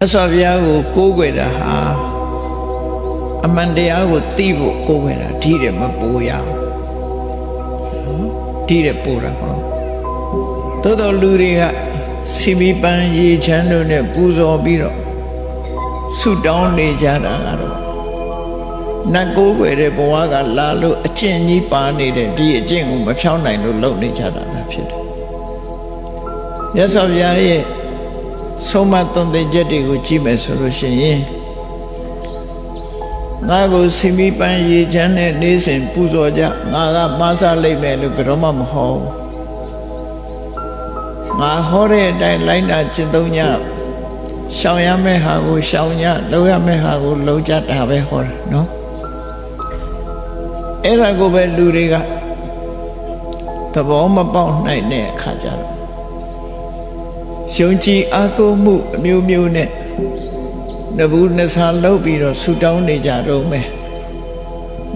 ဆောဗျာကိုကိုးကွယ်တာဟာအမှန်တရားကိုသိဖို့ကိုးကွယ်တာဒီတဲ့မပိုးရအောင်ဒီတဲ့ပိုးတာမဟုတ်သို့တော်လူတွေကစီမီပန်းရေချမ်းတို့နဲ့ပူဇော်ပြီးတော့ဆုတောင်းနေကြတာကတော့နတ်ကိုးကွယ်တဲ့ဘဝကလာလို့အကျင့်ကြီးပါနေတဲ့ဒီအကျင့်ကိုမဖြောင်းနိုင်လို့လုပ်နေကြတာသာဖြစ်တယ်မြတ်စွာဘုရားရဲ့ဆုံးမသွန်သင်ချက်တွေကိုကြည့်မယ်ဆိုလို့ရှိရင်ငါကိုစီမီပန်းရေချမ်းနဲ့နေစဉ်ပူဇော်ကြငါကမဆလိုက်မယ်လို့ဘယ်တော့မှမဟောငါဟောတဲ့အတိုင်းလိုက်နာကျင့်သုံးကြရှောင်ရမယ့်ဟာကိုရှောင်ကြလုပ်ရမယ့်ဟာကိုလုပ်ကြတာပဲဟောတယ်နော်အဲ့ဒါကိုပဲလူတွေကသဘောမပေါက်နိုင်တဲ့အခါကျတော့ယုံကြည်အားကိုးမှုအမျိုးမျိုးနဲ့နဘူးနဆာလုပ်ပြီးတော့ဆူတောင်းနေကြတော့မယ်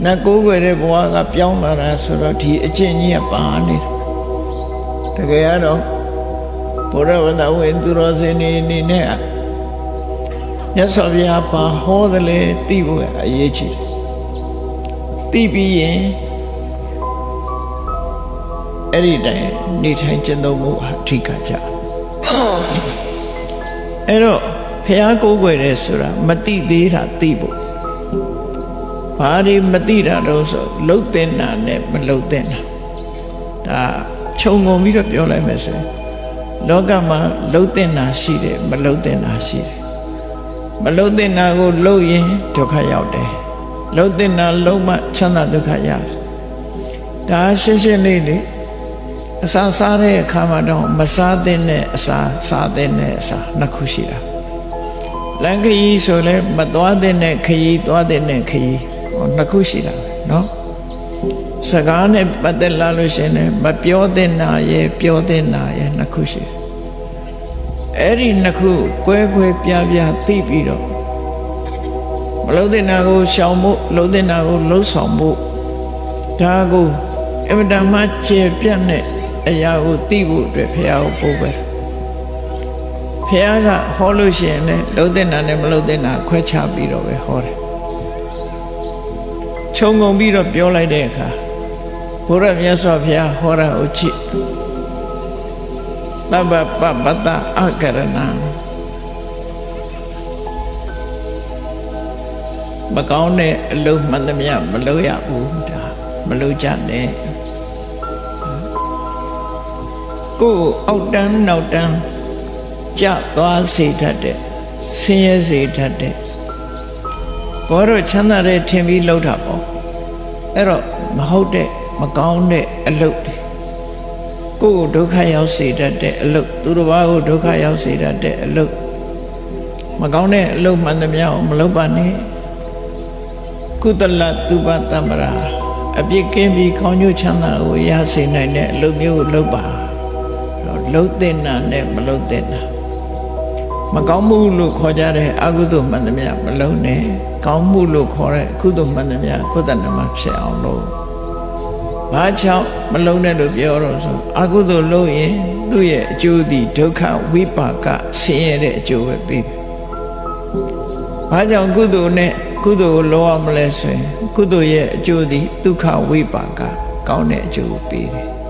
နတ်ကိုးကွယ်တဲ့ဘဝကပြောင်းလာတာဆိုတော့ဒီအကျင့်ကြီးကပါနေတယ်တကယ်ကတော့ဘုရားဝတ္တဝိသူတော်စင်နေနဲ့မြတ်စွာဘုရားပါဟောတယ်လေသိဖို့အရေးကြီးသိပြီးရင်အဲ့ဒီတိုင်နေထိုင်ကျင့်သုံးမှုအထူးကကြအဲ့တော့ဘုရားကိုးကွယ်တယ်ဆိုတာမသိသေးတာသိဖို့ဘာတွေမသိတာတော့ဆိုလှုပ်တဲ့နာနဲ့မလှုပ်တဲ့နာဒါခြုံငုံပြီးတော့ပြောလိုက်မယ်ဆိုရင်လောကမှာလှုပ်တဲ့နာရှိတယ်မလှုပ်တဲ့နာရှိတယ်မလှုပ်တဲ့နာကိုလှုပ်ရင်ဒုက္ခရောက်တယ်လှုပ်တဲ့နာလှုပ်မှချမ်းသာဒုက္ခရတယ်ဒါရှင်းရှင်းလေးလေအစာစားတဲ့အခါမှာတော့မစားတဲ့အစာစားတဲ့အစာနှစ်ခုရှိတာလမ်းခရီးဆိုလဲမသွားတဲ့ခရီးသွားတဲ့ခရီးနှစ်ခုရှိတာနော်စကားနဲ့ပတ်သက်လာလို့ရှင်လဲမပြောတဲ့နာရဲ့ပြောတဲ့နာရဲ့နှစ်ခုရှိတယ်အဲ့ဒီနှစ်ခုကွဲကွဲပြားပြားသိပြီးတော့မလုံးတဲ့နာကိုရှောင်ဖို့လုံးတဲ့နာကိုလှုပ်ဆောင်ဖို့ဒါကိုအမြဲတမ်းကျေပြတ်တဲ့အရာကိုသိဖို့အတွက်ဘုရားကိုပို့ပဲဘုရားကဟောလို့ရှိရင်လည်းလုံးတဲ့နာနဲ့မလုံးတဲ့နာခွဲခြားပြီးတော့ပဲဟောတယ်ခြုံငုံပြီးတော့ပြောလိုက်တဲ့အခါဘုရားမြတ်စွာဘုရားဟောတာကိုကြည့်သဗ္ဗပပတ္တအကရဏမကောင်းတဲ့အလုံးမှန်သမျှမလုပ်ရဘူးဒါမလုပ်ကြနဲ့ကိုယ်အောက်တန်းနောက်တန်းကြသွားစေတတ်တဲ့ဆင်းရဲစေတတ်တဲ့ကိုယ်တော့ချမ်းသာတဲ့ထင်ပြီးလှုပ်တာပေါ့အဲ့တော့မဟုတ်တဲ့မကောင်းတဲ့အလုပ်တွေကိုယ်ဒုက္ခရောက်စေတတ်တဲ့အလုပ်သူတစ်ပါးကိုဒုက္ခရောက်စေတတ်တဲ့အလုပ်မကောင်းတဲ့အလုပ်မှန်သမျှကိုမလုပ်ပါနဲ့ကုသလသုဘတမ္ပရာအပြစ်ကင်းပြီးကောင်းကျိုးချမ်းသာကိုရစေနိုင်တဲ့အလုပ်မျိုးကိုလုပ်ပါလှုပ်တဲ့နာနဲ့မလှုပ်တဲ့နာမကောင်းမှုလို့ခေါ်ကြတဲ့အကုသိုလ်မှန်သမျှမလုပ်နဲ့ကောင်းမှုလို့ခေါ်တဲ့ကုသိုလ်မှန်သမျှကုသနာမှာဖြစ်အောင်လို့ဘာကြောင့်မလုံးနဲ့လို့ပြောတော့ဆိုအကုသိုလ်လုပ်ရင်သူ့ရဲ့အကျိုးသည်ဒုက္ခဝိပါကဆင်းရဲတဲ့အကျိုးပဲပေးတယ်။ဘာကြောင့်ကုသိုလ်နဲ့ကုသိုလ်ကိုလုပ်ရမလဲဆိုရင်ကုသိုလ်ရဲ့အကျိုးသည်ဒုက္ခဝိပါကကောင်းတဲ့အကျိုးကိုပေးတယ်။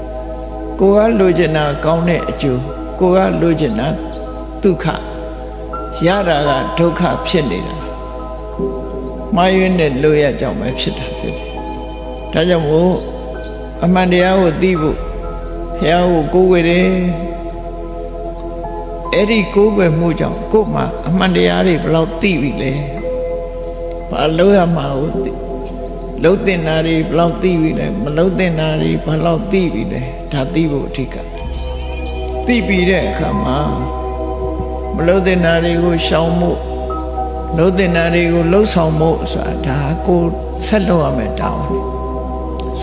ကိုယ်ကလိုချင်တာကောင်းတဲ့အကျိုးကိုယ်ကလိုချင်တာဒုက္ခရတာကဒုက္ခဖြစ်နေတာ။မှားယွင်းတဲ့လိုရကြောင့်ပဲဖြစ်တာဖြစ်တယ်။ဒါကြောင့်မို့အမှန်တရားကိုသိဖို့ဘုရားကိုကိုးကွယ်တယ်အဲ့ဒီကိုးကွယ်မှုကြောင့်ကိုယ်မှာအမှန်တရားတွေဘယ်လောက်သိပြီလဲဘာလို့ရမှာကိုလုံးတင်တာတွေဘယ်လောက်သိပြီလဲမလုံးတင်တာတွေဘယ်လောက်သိပြီလဲဒါသိဖို့အထူးကသိပြီးတဲ့အခါမှာမလုံးတင်တာတွေကိုရှောင်မှုလုံးတင်တာတွေကိုလှုပ်ဆောင်မှုဆိုတာဒါကိုဆက်လုပ်ရမယ်တောင်း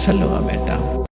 ဆက်လုပ်ရမယ်တောင်း